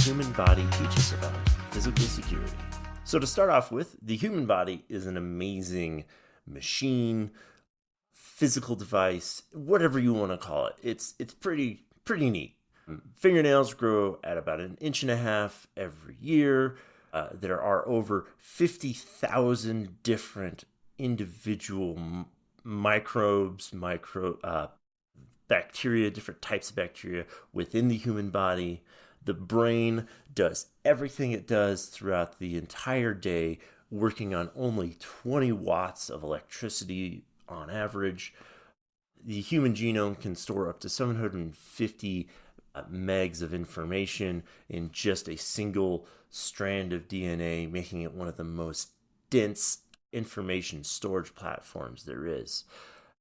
human body teaches about physical security. So to start off with, the human body is an amazing machine, physical device, whatever you want to call it. It's pretty neat. Fingernails grow at about 1.5 inches every year. There are over 50,000 different individual microbes, bacteria, different types of bacteria within the human body. The brain does everything it does throughout the entire day, working on only 20 watts of electricity on average. The human genome can store up to 750 megs of information in just a single strand of DNA, making it one of the most dense information storage platforms there is.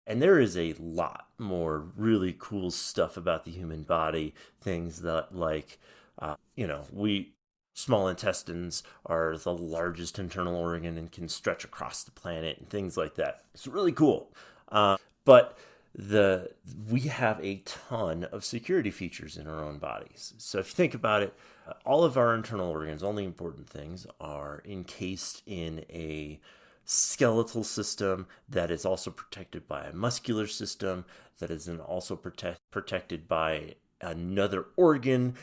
And there is a lot more really cool stuff about the human body. Things that, like, small intestines are the largest internal organ and can stretch across the planet and things like that. It's really cool. But we have a ton of security features in our own bodies. So if you think about it, all of our internal organs, all the important things, are encased in a skeletal system that is also protected by a muscular system that is then also protected by another organ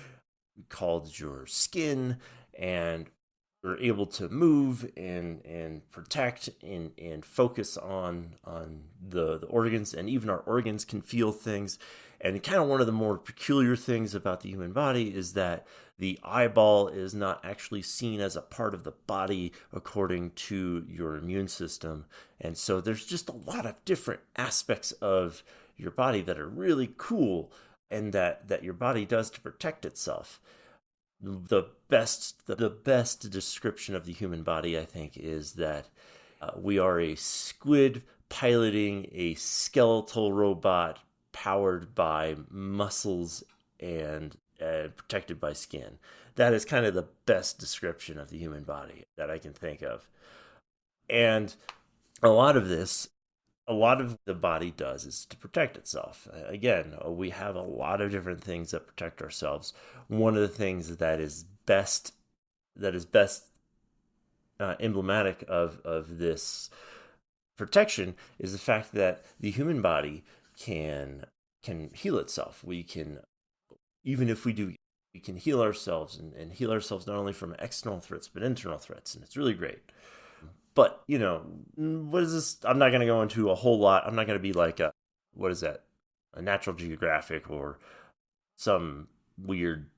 called your skin, and we're able to move and protect and focus on the organs, and even our organs can feel things. And kind of one of the more peculiar things about the human body is that the eyeball is not actually seen as a part of the body according to your immune system. And so there's just a lot of different aspects of your body that are really cool, and that your body does to protect itself. The best description of the human body, I think, is that we are a squid piloting a skeletal robot powered by muscles and protected by skin. That is kind of the best description of the human body that I can think of. And a lot of the body does is to protect itself. Again, we have a lot of different things that protect ourselves. One of the things that is best emblematic of this protection is the fact that the human body can heal itself. We can, even if we do, we can heal ourselves and heal ourselves not only from external threats but internal threats, and it's really great. But, what is this? I'm not going to go into a whole lot. I'm not going to be like a Natural Geographic or some weird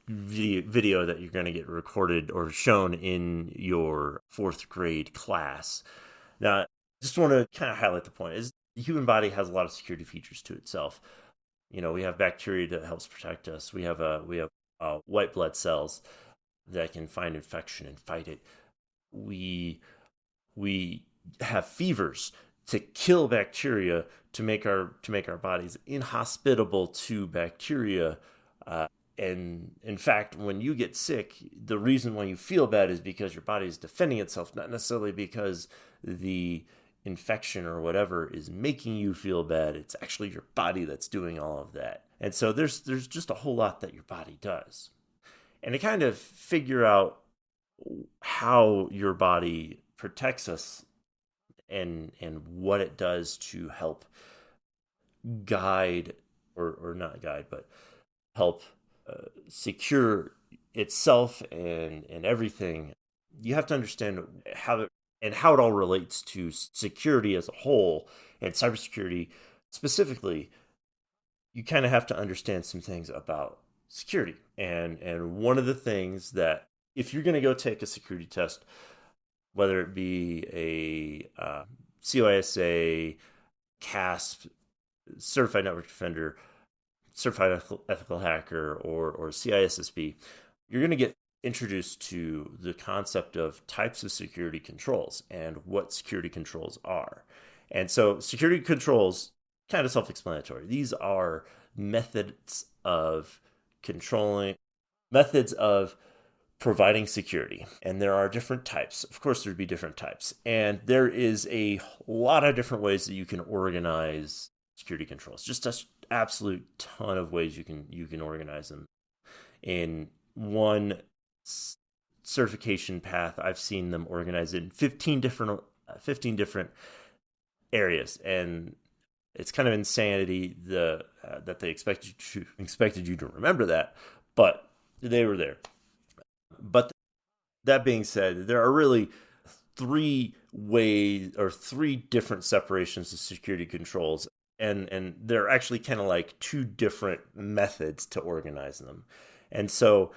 video that you're going to get recorded or shown in your 4th grade class. Now, I just want to kind of highlight the point is the human body has a lot of security features to itself. We have bacteria that helps protect us. We have white blood cells that can find infection and fight it. We have fevers to kill bacteria to make our bodies inhospitable to bacteria. And in fact, when you get sick, the reason why you feel bad is because your body is defending itself, not necessarily because the infection or whatever is making you feel bad. It's actually your body that's doing all of that. And so there's just a whole lot that your body does. And to kind of figure out how your body protects us and what it does to help guide or not guide, but help secure itself and everything, you have to understand how it all relates to security as a whole, and cybersecurity specifically. You kind of have to understand some things about security. And one of the things that, if you're going to go take a security test, whether it be a CISA, CASP, Certified Network Defender, Certified Ethical Hacker, or CISSP, you're going to get introduced to the concept of types of security controls and what security controls are. And so security controls, kind of self-explanatory. These are methods of providing security. And there are different types. Of course, there'd be different types. And there is a lot of different ways that you can organize security controls. Just an absolute ton of ways you can organize them in one certification path, I've seen them organized in 15 different areas, and it's kind of insanity that they expected you to remember that, but they were there. But that being said, there are really three ways or three different separations of security controls, and they're actually kind of like two different methods to organize them. And so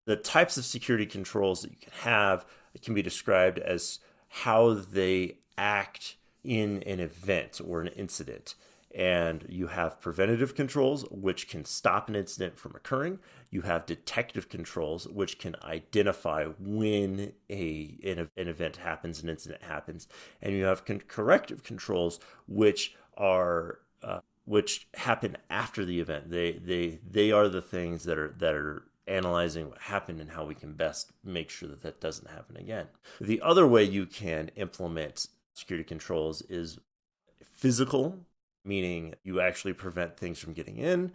the types of security controls that you can have can be described as how they act in an event or an incident. And you have preventative controls, which can stop an incident from occurring. You have detective controls, which can identify when an event happens, an incident happens. And you have corrective controls, which happen after the event. They are the things that are analyzing what happened and how we can best make sure that that doesn't happen again. The other way you can implement security controls is physical, meaning you actually prevent things from getting in.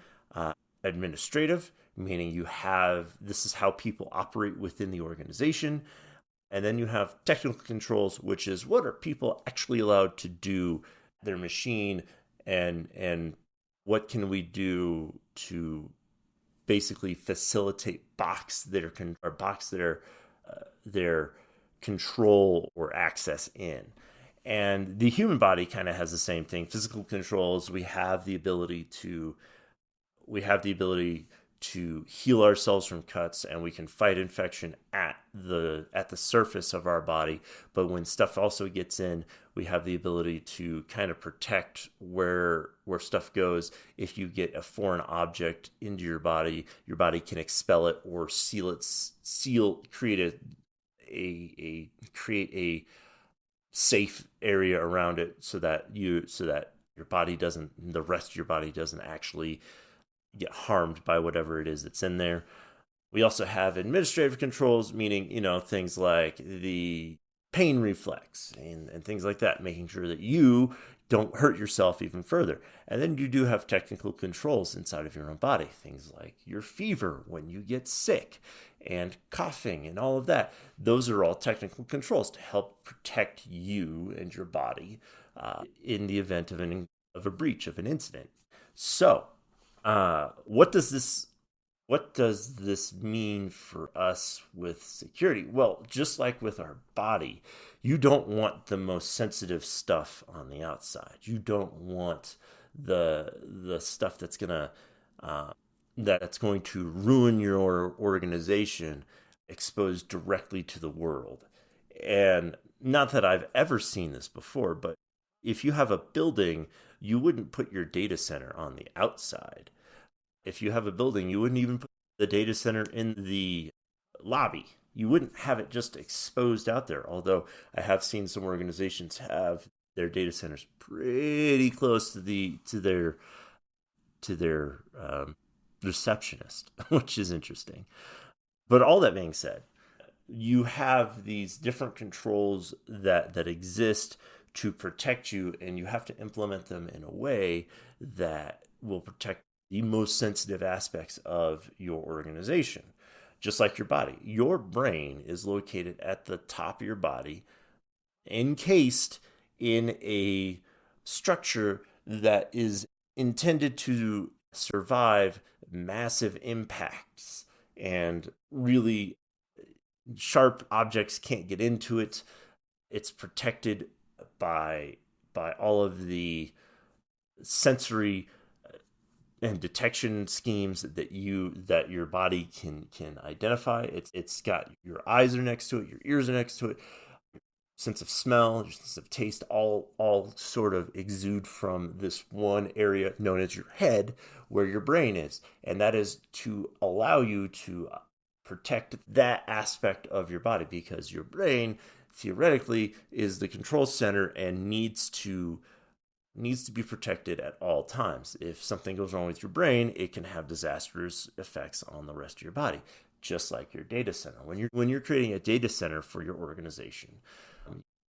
Administrative, meaning this is how people operate within the organization. And then you have technical controls, which is what are people actually allowed to do their machine, and what can we do to basically facilitate box their control or access in. And the human body kind of has the same thing. Physical controls, we have the ability to heal ourselves from cuts, and we can fight infection at the surface of our body. But when stuff also gets in, we have the ability to kind of protect where stuff goes. If you get a foreign object into your body can expel it or create a safe area around it so that the rest of your body doesn't actually get harmed by whatever it is that's in there. We also have administrative controls, meaning, things like the pain reflex and things like that, making sure that you don't hurt yourself even further. And then you do have technical controls inside of your own body, things like your fever when you get sick and coughing and all of that. Those are all technical controls to help protect you and your body in the event of a breach, of an incident. So, what does this mean for us with security? Well, just like with our body, you don't want the most sensitive stuff on the outside. You don't want the stuff that's going to ruin your organization exposed directly to the world. And not that I've ever seen this before, but if you have a building, you wouldn't put your data center on the outside. If you have a building, you wouldn't even put the data center in the lobby. You wouldn't have it just exposed out there. Although I have seen some organizations have their data centers pretty close to their receptionist, which is interesting. But all that being said, you have these different controls that exist to protect you, and you have to implement them in a way that will protect the most sensitive aspects of your organization. Just like your body, your brain is located at the top of your body, encased in a structure that is intended to survive massive impacts, and really sharp objects can't get into it. It's protected by all of the sensory and detection schemes that your body can identify. It's got your eyes are next to it, your ears are next to it, your sense of smell, your sense of taste, all sort of exude from this one area known as your head, where your brain is, and that is to allow you to protect that aspect of your body, because your brain theoretically is the control center and needs to be protected at all times. If something goes wrong with your brain, it can have disastrous effects on the rest of your body, just like your data center. When you're creating a data center for your organization,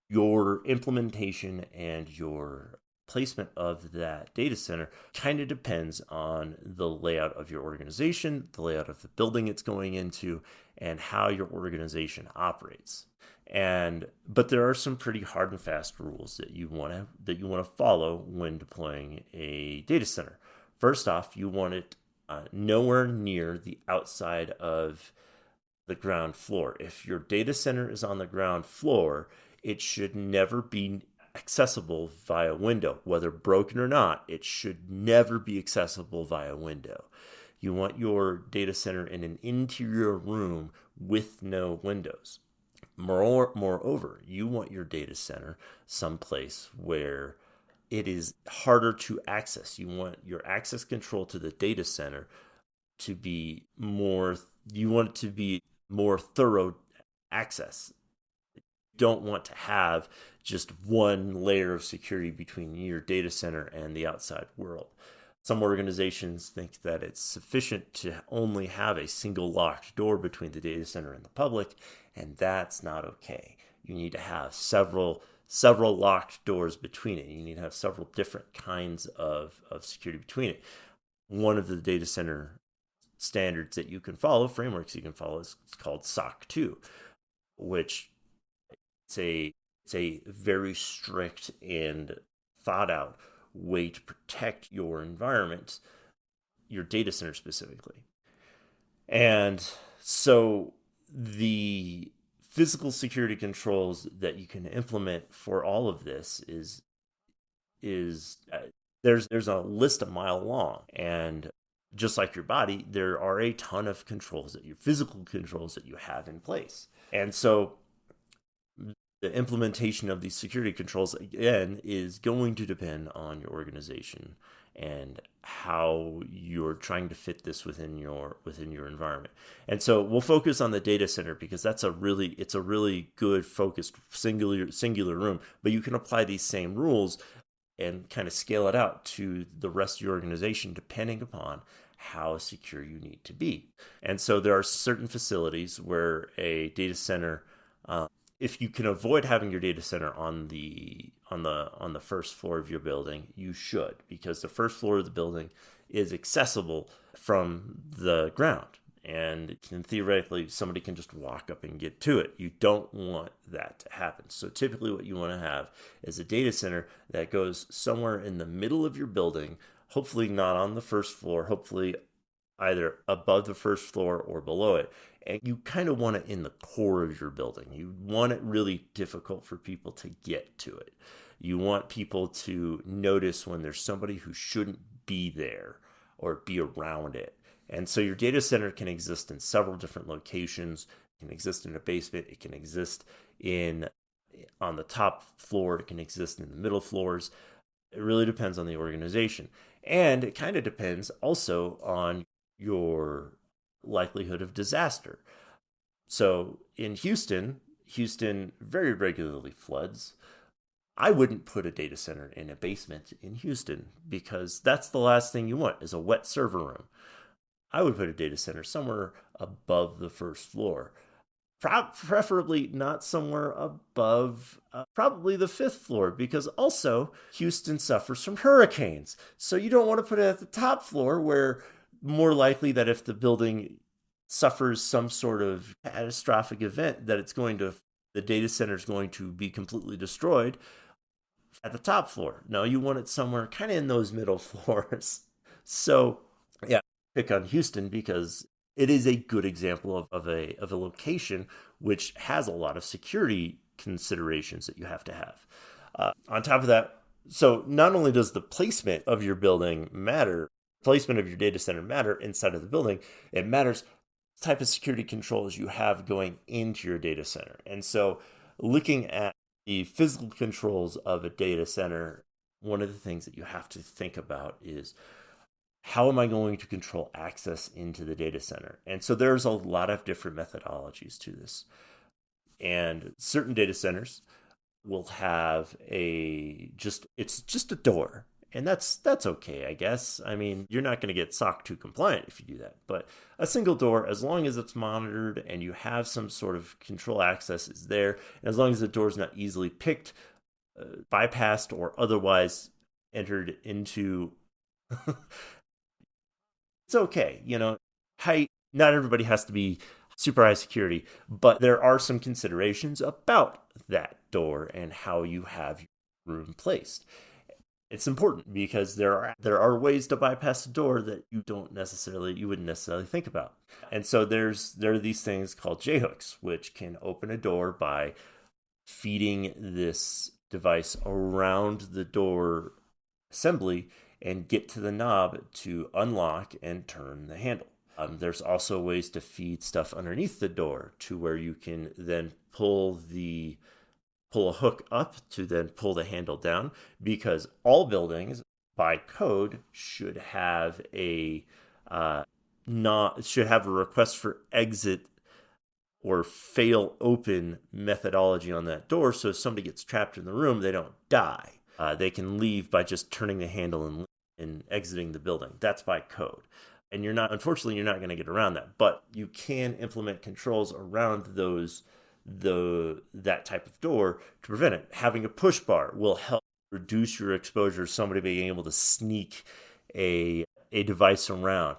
your implementation and your placement of that data center kind of depends on the layout of your organization, the layout of the building it's going into, and how your organization operates. But there are some pretty hard and fast rules that you want to follow when deploying a data center. First off, you want it nowhere near the outside of the ground floor. If your data center is on the ground floor, it should never be accessible via window. Whether broken or not, it should never be accessible via window. You want your data center in an interior room with no windows. Moreover, you want your data center someplace where it is harder to access. You want your access control to the data center to be you want it to be more thorough access. You don't want to have just one layer of security between your data center and the outside world. Some organizations think that it's sufficient to only have a single locked door between the data center and the public, and that's not okay. You need to have several locked doors between it. You need to have several different kinds of security between it. One of the data center standards that you can follow, frameworks you can follow, is called SOC 2, which it's a very strict and thought out way to protect your environment, your data center specifically. And so the physical security controls that you can implement for all of this is there's a list a mile long. And just like your body, there are a ton of controls, that your physical controls that you have in place. And so the implementation of these security controls, again, is going to depend on your organization and how you're trying to fit this within your environment. And so we'll focus on the data center because it's a really good focused singular room, but you can apply these same rules and kind of scale it out to the rest of your organization depending upon how secure you need to be. And so there are certain facilities where a data center, if you can avoid having your data center on the first floor of your building, you should, because the first floor of the building is accessible from the ground, and theoretically somebody can just walk up and get to it. You don't want that to happen. So typically what you want to have is a data center that goes somewhere in the middle of your building, hopefully not on the first floor, hopefully either above the first floor or below it. And you kind of want it in the core of your building. You want it really difficult for people to get to it. You want people to notice when there's somebody who shouldn't be there or be around it. And so your data center can exist in several different locations. It can exist in a basement. It can exist on the top floor. It can exist in the middle floors. It really depends on the organization. And it kind of depends also on your likelihood of disaster. So in Houston very regularly floods. I wouldn't put a data center in a basement in Houston because that's the last thing you want, is a wet server room. I would put a data center somewhere above the first floor, preferably not somewhere above probably the fifth floor, because also Houston suffers from hurricanes. So you don't want to put it at the top floor, where more likely that if the building suffers some sort of catastrophic event, that the data center is going to be completely destroyed at the top floor. No, you want it somewhere kind of in those middle floors. So yeah, pick on Houston because it is a good example of a location which has a lot of security considerations that you have to have. On top of that, so not only does the placement of your building matter, placement of your data center matter inside of the building, it matters the type of security controls you have going into your data center. And so looking at the physical controls of a data center, one of the things that you have to think about is, how am I going to control access into the data center? And so there's a lot of different methodologies to this. And certain data centers will have it's just a door. And that's okay, I guess. I mean, you're not going to get SOC 2 compliant if you do that. But a single door, as long as it's monitored and you have some sort of control access is there, and as long as the door is not easily picked, bypassed, or otherwise entered into. It's okay, height. Not everybody has to be super high security, but there are some considerations about that door and how you have your room placed. It's important because there are ways to bypass a door that you wouldn't necessarily think about. And so there are these things called J hooks, which can open a door by feeding this device around the door assembly and get to the knob to unlock and turn the handle. There's also ways to feed stuff underneath the door to where you can then pull a hook up to then pull the handle down, because all buildings by code should have a not should have a request for exit or fail open methodology on that door, so if somebody gets trapped in the room, they don't die. They can leave by just turning the handle and exiting the building. That's by code. And unfortunately, you're not going to get around that, but you can implement controls around that type of door to prevent it. Having a push bar will help reduce your exposure to somebody being able to sneak a device around,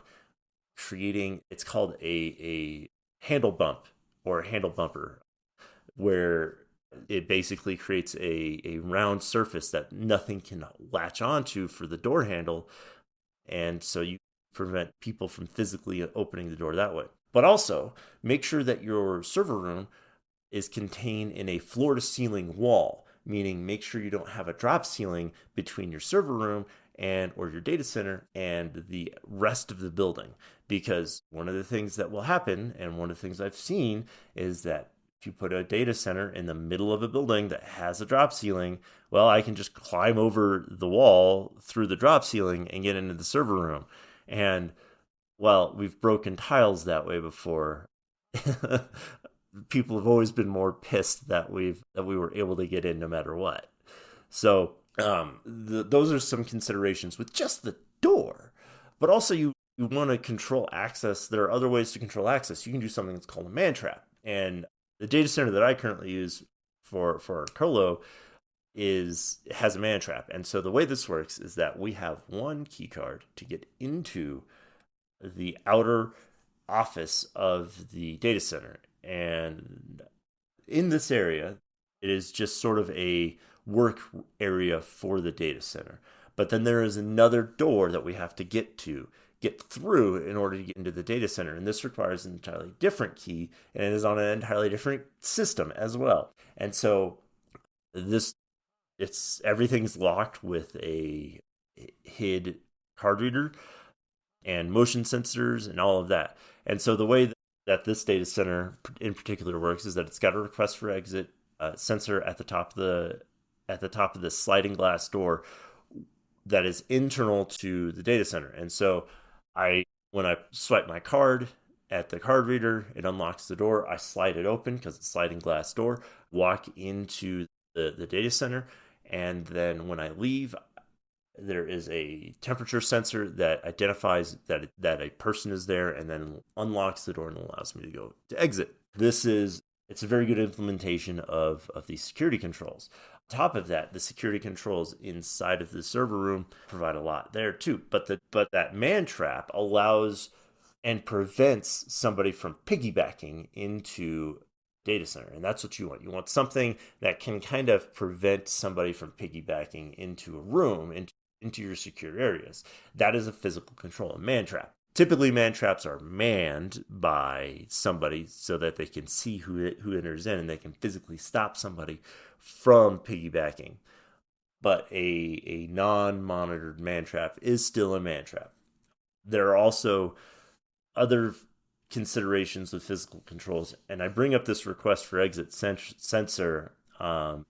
creating, it's called a handle bump or a handle bumper, where it basically creates a round surface that nothing can latch onto for the door handle. And so you prevent people from physically opening the door that way. But also make sure that your server room is contained in a floor to ceiling wall, meaning make sure you don't have a drop ceiling between your server room or your data center and the rest of the building. Because one of the things that will happen, and one of the things I've seen, is that if you put a data center in the middle of a building that has a drop ceiling, well, I can just climb over the wall through the drop ceiling and get into the server room. And, well, we've broken tiles that way before. People have always been more pissed that we were able to get in no matter what. So those are some considerations with just the door. But also you want to control access. There are other ways to control access. You can do something that's called a man trap. And the data center that I currently use for our colo has a man trap. And so the way this works is that we have one key card to get into the outer office of the data center. And in this area, it is just sort of a work area for the data center. But then there is another door that we have to get through in order to get into the data center. And this requires an entirely different key, and it is on an entirely different system as well. And so everything's locked with a HID card reader and motion sensors and all of that. And so the way that this data center in particular works is that it's got a request for exit sensor at the top of the sliding glass door that is internal to the data center. And so when I swipe my card at the card reader, it unlocks the door. I slide it open because it's a sliding glass door, walk into the data center, and then when I leave, there is a temperature sensor that identifies that a person is there, and then unlocks the door and allows me to go to exit. It's a very good implementation of these security controls. On top of that, the security controls inside of the server room provide a lot there too. But that man trap allows and prevents somebody from piggybacking into data center. And that's what you want. You want something that can kind of prevent somebody from piggybacking into a room, into your secure areas. That is a physical control, a man trap. Typically, man traps are manned by somebody so that they can see who enters in, and they can physically stop somebody from piggybacking. But a non-monitored man trap is still a man trap. There are also other considerations with physical controls, and I bring up this request for exit sensor for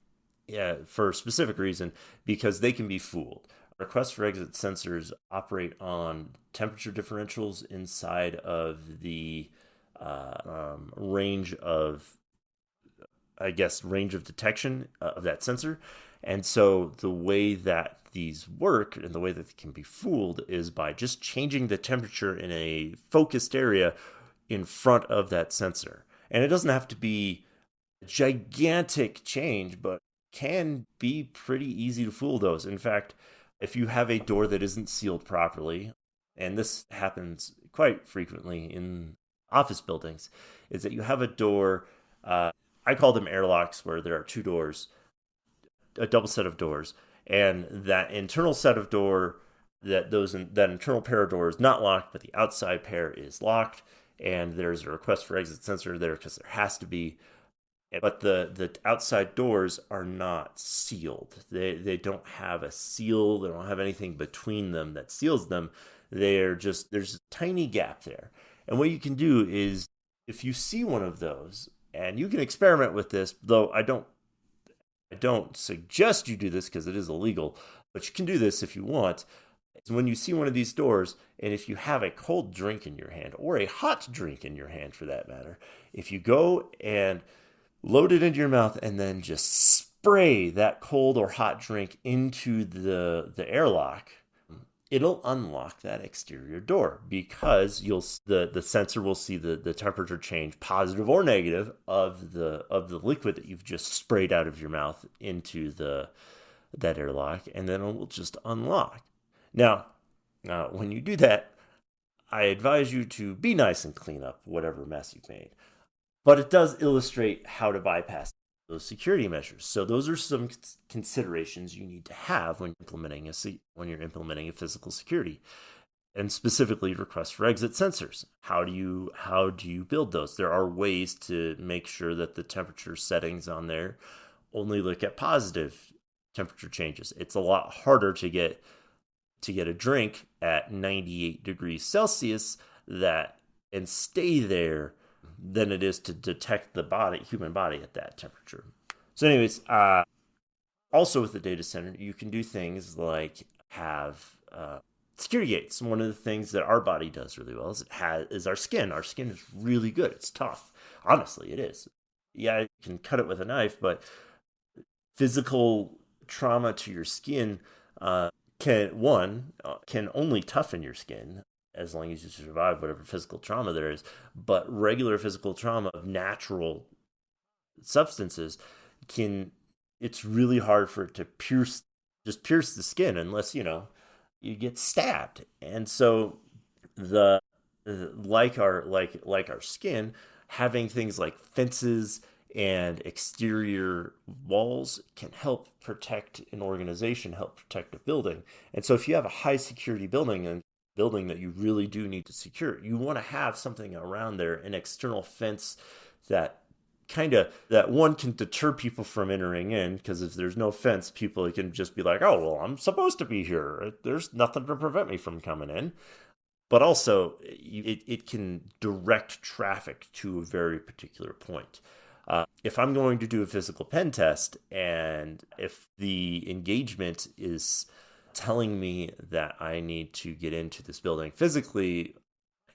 a specific reason, because they can be fooled. Request for exit sensors operate on temperature differentials inside of the range of detection of that sensor. And so the way that these work and the way that they can be fooled is by just changing the temperature in a focused area in front of that sensor. And it doesn't have to be a gigantic change, but can be pretty easy to fool those. In fact, If you have a door that isn't sealed properly, and this happens quite frequently in office buildings, is that you have a door, I call them airlocks, where there are two doors, a double set of doors, and that internal set of door, that internal pair of doors is not locked, but the outside pair is locked, and there's a request for exit sensor there because there has to be. But the outside doors are not sealed. They don't have a seal. They don't have anything between them that seals them. There's a tiny gap there. And what you can do is, if you see one of those, and you can experiment with this, though I don't suggest you do this because it is illegal, but you can do this if you want. Is when you see one of these doors, and if you have a cold drink in your hand, or a hot drink in your hand for that matter, if you go and load it into your mouth and then just spray that cold or hot drink into the airlock, it'll unlock that exterior door, because the sensor will see the temperature change, positive or negative, of the liquid that you've just sprayed out of your mouth into that airlock, and then it will just unlock. Now, when you do that, I advise you to be nice and clean up whatever mess you've made. But it does illustrate how to bypass those security measures. So those are some considerations you need to have when you're implementing a physical security, and specifically request for exit sensors. How do you build those? There are ways to make sure that the temperature settings on there only look at positive temperature changes. It's a lot harder to get a drink at 98 degrees Celsius and stay there than it is to detect the human body at that temperature. So anyways, also with the data center, you can do things like have security gates. One of the things that our body does really well is our skin. Our skin is really good. It's tough. Honestly, it is. Yeah, you can cut it with a knife, but physical trauma to your skin can only toughen your skin as long as you survive whatever physical trauma there is. But regular physical trauma of natural substances it's really hard for it to pierce the skin unless, you get stabbed. And so like our skin, having things like fences and exterior walls can help protect an organization, help protect a building. And so if you have a high security building that you really do need to secure, you want to have something around there, an external fence that one can deter people from entering in, because if there's no fence, people can just be like, oh, well, I'm supposed to be here. There's nothing to prevent me from coming in. But also, it can direct traffic to a very particular point. If I'm going to do a physical pen test, and if the engagement is telling me that I need to get into this building physically,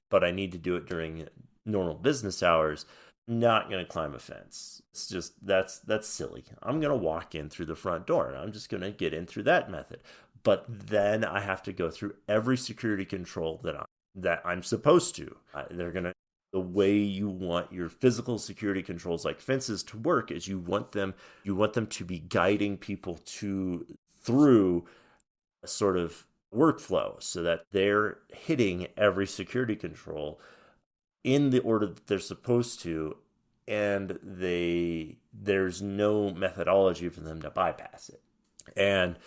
but I need to do it during normal business hours, I'm not going to climb a fence. It's just, that's silly. I'm going to walk in through the front door, and I'm just going to get in through that method. But then I have to go through every security control that I'm supposed to. The way you want your physical security controls like fences to work is you want them to be guiding people through a sort of workflow, so that they're hitting every security control in the order that they're supposed to, and there's no methodology for them to bypass it. And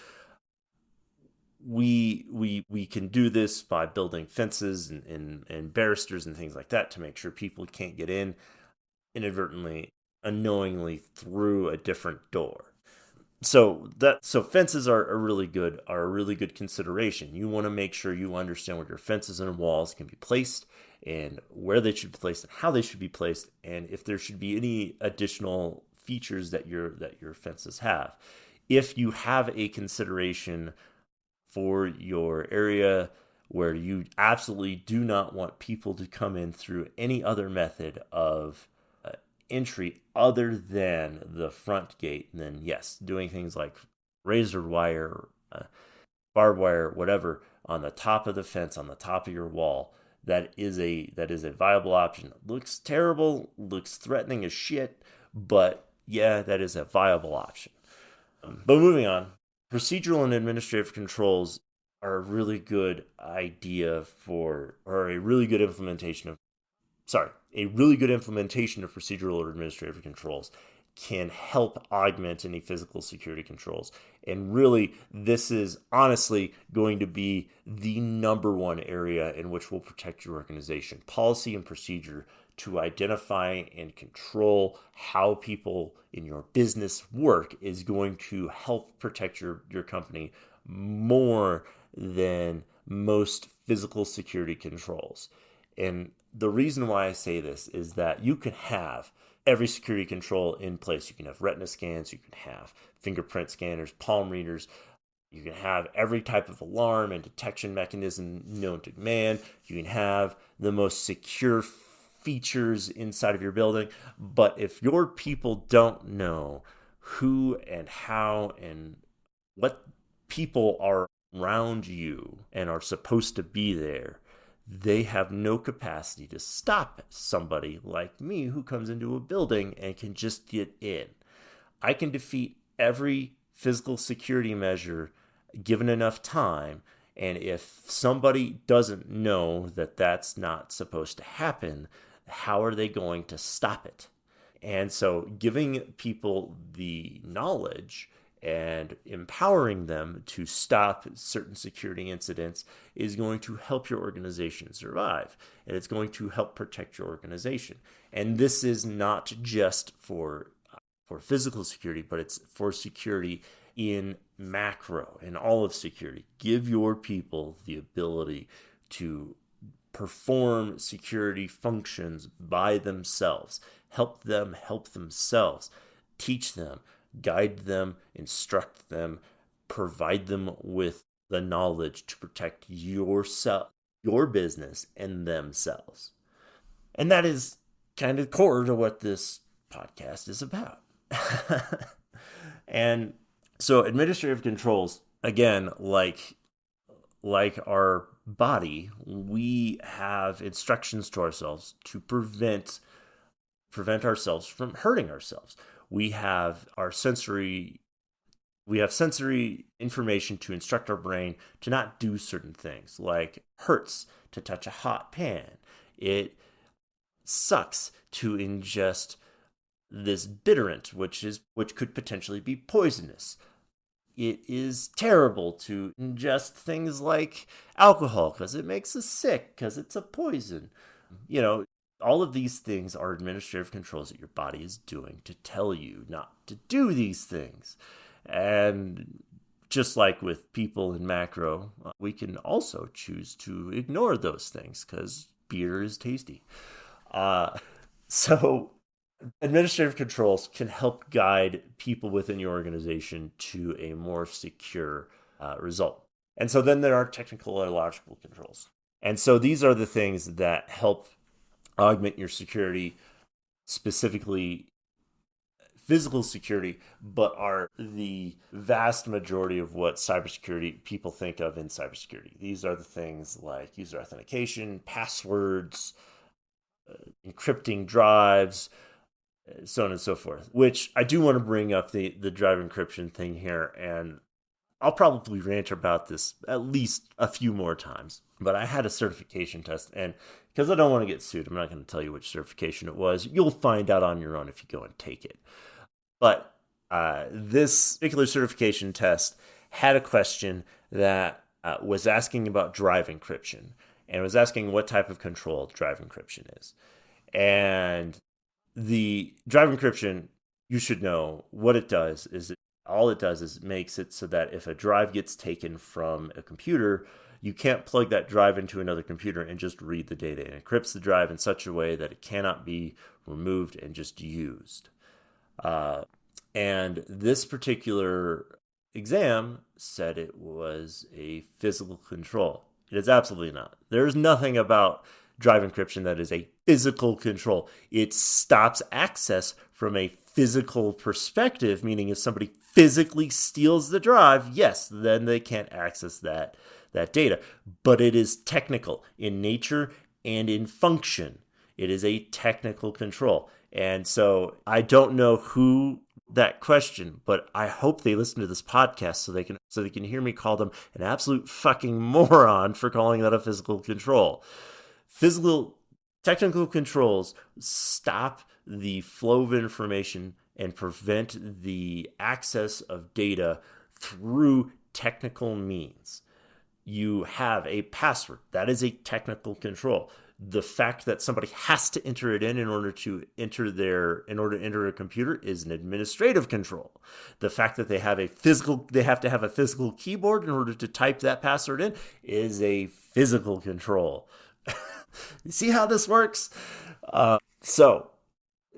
we can do this by building fences and barristers and things like that to make sure people can't get in inadvertently, unknowingly, through a different door. So fences are a really good consideration. You want to make sure you understand where your fences and walls can be placed, and where they should be placed, and how they should be placed, and if there should be any additional features that your fences have. If you have a consideration for your area where you absolutely do not want people to come in through any other method of entry other than the front gate, then yes, doing things like razor wire, barbed wire, whatever, on the top of the fence, on the top of your wall, that is a viable option. It looks terrible, looks threatening as shit, but yeah, that is a viable option. But moving on, Procedural and administrative controls are a really good idea or a really good implementation of, a really good implementation of procedural or administrative controls can help augment any physical security controls. And really, this is honestly going to be the number one area in which we'll protect your organization. Policy and procedure to identify and control how people in your business work is going to help protect your company more than most physical security controls. And the reason why I say this is that you can have every security control in place. You can have retina scans, you can have fingerprint scanners, palm readers, you can have every type of alarm and detection mechanism known to man. You can have the most secure features inside of your building. But if your people don't know who and how and what people are around you and are supposed to be there, they have no capacity to stop somebody like me who comes into a building and can just get in. I can defeat every physical security measure given enough time, and if somebody doesn't know that that's not supposed to happen, how are they going to stop it? And so giving people the knowledge and empowering them to stop certain security incidents is going to help your organization survive, and it's going to help protect your organization. And this is not just for physical security, but it's for security in macro, in all of security. Give your people the ability to perform security functions by themselves. Help them help themselves. Teach them, guide them, instruct them, provide them with the knowledge to protect yourself, your business, and themselves. And that is kind of core to what this podcast is about. And so administrative controls, again, like our body, we have instructions to ourselves to prevent ourselves from hurting ourselves. We have sensory information to instruct our brain to not do certain things, like hurts to touch a hot pan. It sucks to ingest this bitterant, which could potentially be poisonous. It is terrible to ingest things like alcohol because it makes us sick, because it's a poison. All of these things are administrative controls that your body is doing to tell you not to do these things. And just like with people in macro, we can also choose to ignore those things because beer is tasty. So administrative controls can help guide people within your organization to a more secure result. And so then there are technical or logical controls. And so these are the things that help augment your security, specifically physical security, but are the vast majority of what cybersecurity people think of in cybersecurity. These are the things like user authentication, passwords, encrypting drives, so on and so forth, which I do want to bring up the drive encryption thing here, and I'll probably rant about this at least a few more times. But I had a certification test, and because I don't want to get sued, I'm not going to tell you which certification it was. You'll find out on your own if you go and take it. But this particular certification test had a question that was asking about drive encryption, and was asking what type of control drive encryption is. And the drive encryption, you should know what it does is all it does is makes it so that if a drive gets taken from a computer, you can't plug that drive into another computer and just read the data. It encrypts the drive in such a way that it cannot be removed and just used. And this particular exam said it was a physical control. It is absolutely not. There's nothing about drive encryption that is a physical control. It stops access from a physical perspective, meaning if somebody physically steals the drive, yes, then they can't access that data. But it is technical in nature and in function. It is a technical control. And so I don't know who that question, but I hope they listen to this podcast so they can hear me call them an absolute fucking moron for calling that a physical control. Physical technical controls stop the flow of information and prevent the access of data through technical means. You have a password. That is a technical control. The fact that somebody has to enter it in order to enter a computer is an administrative control. The fact that they have to have a physical keyboard in order to type that password in is a physical control. You see how this works? So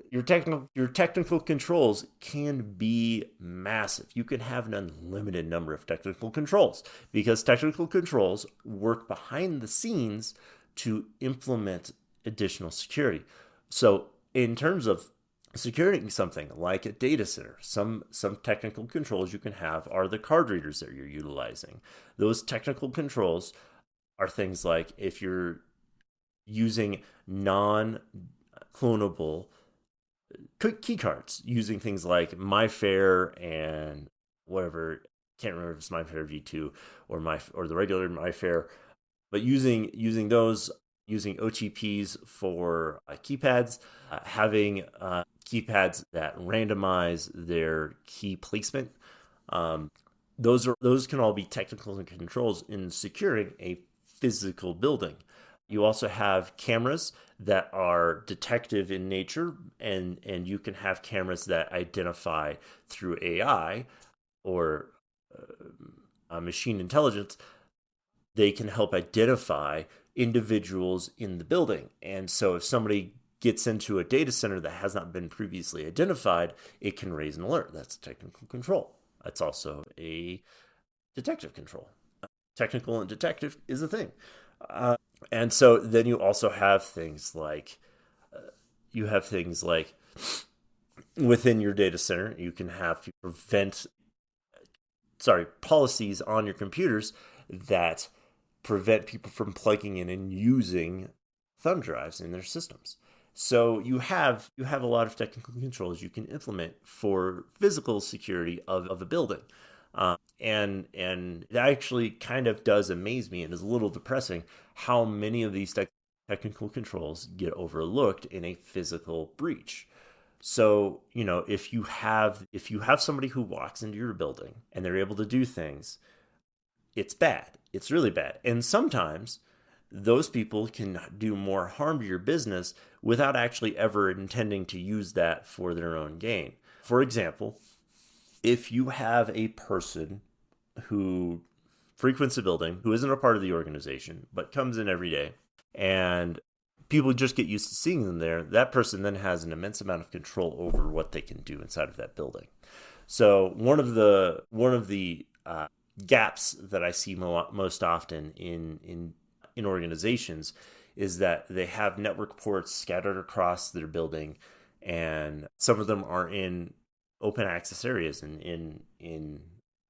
your technical controls can be massive. You can have an unlimited number of technical controls because technical controls work behind the scenes to implement additional security. So in terms of securing something like a data center, some technical controls you can have are the card readers that you're utilizing. Those technical controls are things like if you're using non-clonable key cards, using things like MyFair and whatever, can't remember if it's MyFair V2 or the regular MyFair, but using those, using OTPs for keypads, having keypads that randomize their key placement. Those can all be technical controls in securing a physical building. You also have cameras that are detective in nature, and you can have cameras that identify through AI or machine intelligence. They can help identify individuals in the building. And so if somebody gets into a data center that has not been previously identified, it can raise an alert. That's a technical control. That's also a detective control. Technical and detective is a thing. And so then you also have things like within your data center, you can have policies on your computers that prevent people from plugging in and using thumb drives in their systems. So you have a lot of technical controls you can implement for physical security of a building. And that actually kind of does amaze me and is a little depressing how many of these technical controls get overlooked in a physical breach. So, if you have somebody who walks into your building and they're able to do things, it's bad. It's really bad. And sometimes those people can do more harm to your business without actually ever intending to use that for their own gain. For example, if you have a person who frequents a building, who isn't a part of the organization, but comes in every day, and people just get used to seeing them there, that person then has an immense amount of control over what they can do inside of that building. So one of the gaps that I see most often in organizations is that they have network ports scattered across their building, and some of them are in open access areas and in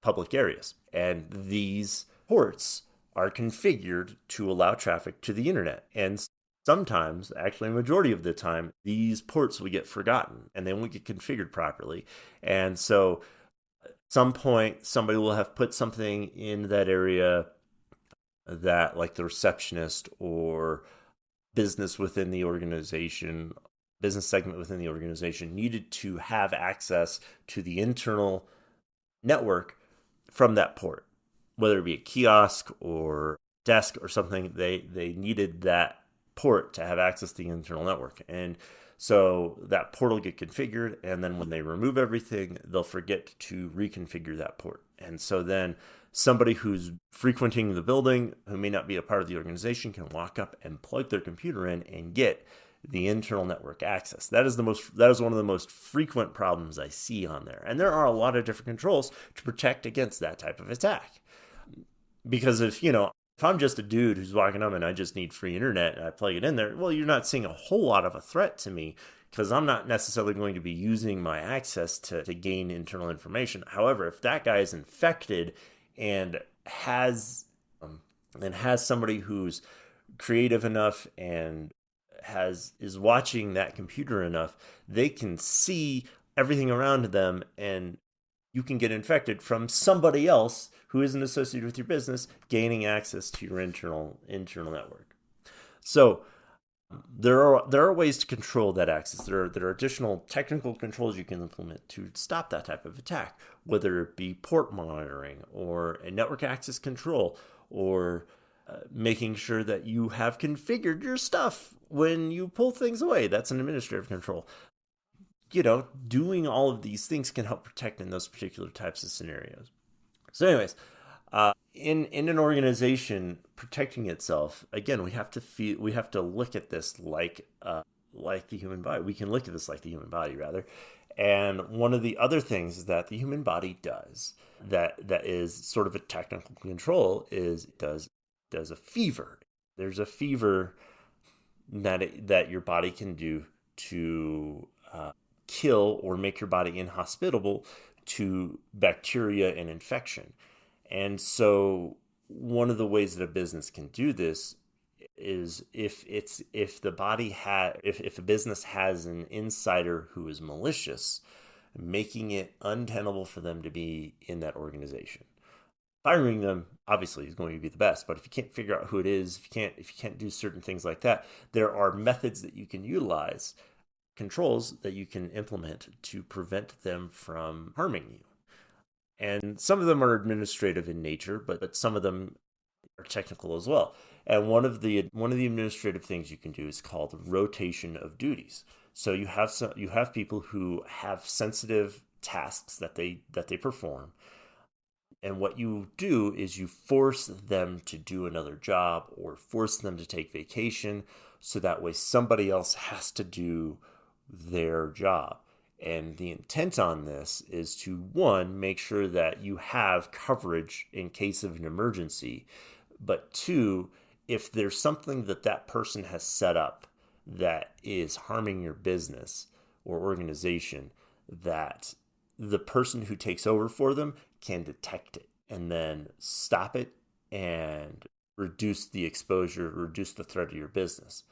public areas. And these ports are configured to allow traffic to the internet. And sometimes, actually a majority of the time, these ports will get forgotten and they won't get configured properly. And so at some point, somebody will have put something in that area that, like the receptionist or business segment within the organization needed to have access to the internal network from that port, whether it be a kiosk or desk or something. They needed that port to have access to the internal network. And so that port will get configured, and then when they remove everything, they'll forget to reconfigure that port. And so then somebody who's frequenting the building, who may not be a part of the organization, can walk up and plug their computer in and get the internal network access. That is one of the most frequent problems I see on there. And there are a lot of different controls to protect against that type of attack. Because if I'm just a dude who's walking up and I just need free internet and I plug it in there, well, you're not seeing a whole lot of a threat to me because I'm not necessarily going to be using my access to gain internal information. However, if that guy is infected and has somebody who's creative enough and is watching that computer enough, they can see everything around them, and you can get infected from somebody else who isn't associated with your business gaining access to your internal network. So there are ways to control that access. There are additional technical controls you can implement to stop that type of attack, whether it be port monitoring or a network access control, or making sure that you have configured your stuff when you pull things away. That's an administrative control. Doing all of these things can help protect in those particular types of scenarios. So anyways, in an organization protecting itself, again, we have to look at this like the human body. We can look at this like the human body, rather. And one of the other things that the human body does that is sort of a technical control is it does a fever. There's a fever that your body can do to kill or make your body inhospitable to bacteria and infection. And so one of the ways that a business can do this is if a business has an insider who is malicious, making it untenable for them to be in that organization. Firing them obviously is going to be the best, but if you can't figure out who it is, if you can't do certain things like that, there are methods that you can utilize, controls that you can implement to prevent them from harming you. And some of them are administrative in nature, but some of them are technical as well. And one of the administrative things you can do is called rotation of duties. So you have people who have sensitive tasks that they perform. And what you do is you force them to do another job or force them to take vacation, so that way somebody else has to do their job. And the intent on this is to, one, make sure that you have coverage in case of an emergency, but two, if there's something that person has set up that is harming your business or organization, that the person who takes over for them can detect it and then stop it and reduce the exposure, reduce the threat of your business.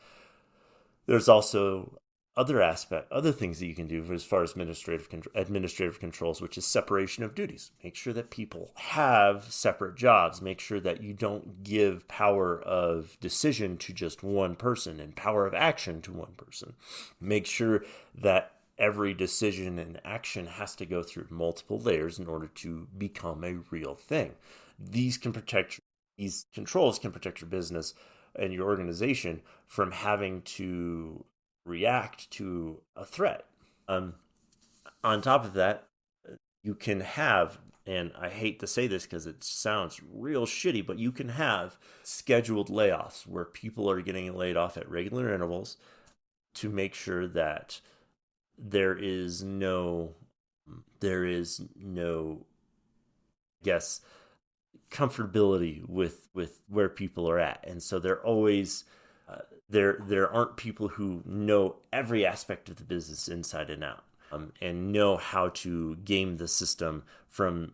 There's also other things that you can do as far as administrative controls, which is separation of duties. Make sure that people have separate jobs. Make sure that you don't give power of decision to just one person and power of action to one person. Make sure that every decision and action has to go through multiple layers in order to become a real thing. These controls can protect your business and your organization from having to react to a threat. On top of that, you can have, and I hate to say this because it sounds real shitty, but you can have scheduled layoffs where people are getting laid off at regular intervals to make sure that there is no comfortability with where people are at. And so they're always there aren't people who know every aspect of the business inside and out, and know how to game the system from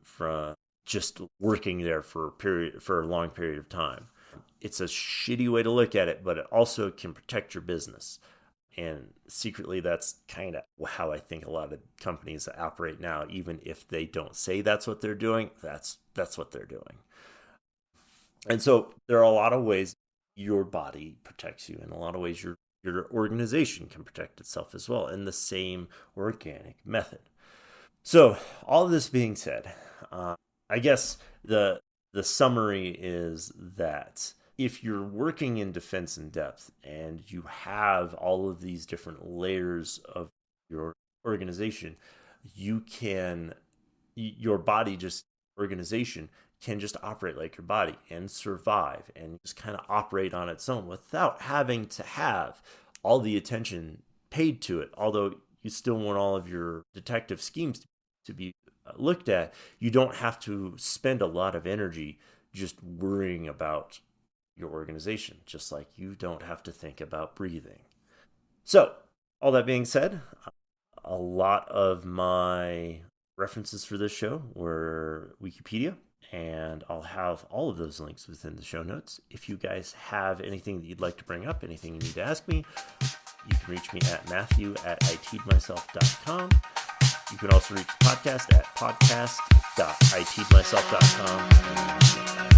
just working there for a long period of time. It's a shitty way to look at it, but it also can protect your business. And secretly, that's kind of how I think a lot of companies operate now. Even if they don't say that's what they're doing, that's what they're doing. And so there are a lot of ways your body protects you. In a lot of ways, your organization can protect itself as well in the same organic method. So all of this being said, I guess the summary is that if you're working in defense in depth and you have all of these different layers of your organization, your body organization can just operate like your body and survive and just kind of operate on its own without having to have all the attention paid to it. Although you still want all of your detective schemes to be looked at, you don't have to spend a lot of energy just worrying about your organization, just like you don't have to think about breathing. So, all that being said, a lot of my references for this show were Wikipedia, and I'll have all of those links within the show notes. If you guys have anything that you'd like to bring up, anything you need to ask me, you can reach me at matthew@iteedmyself.com. You can also reach the podcast at podcast.iteedmyself.com.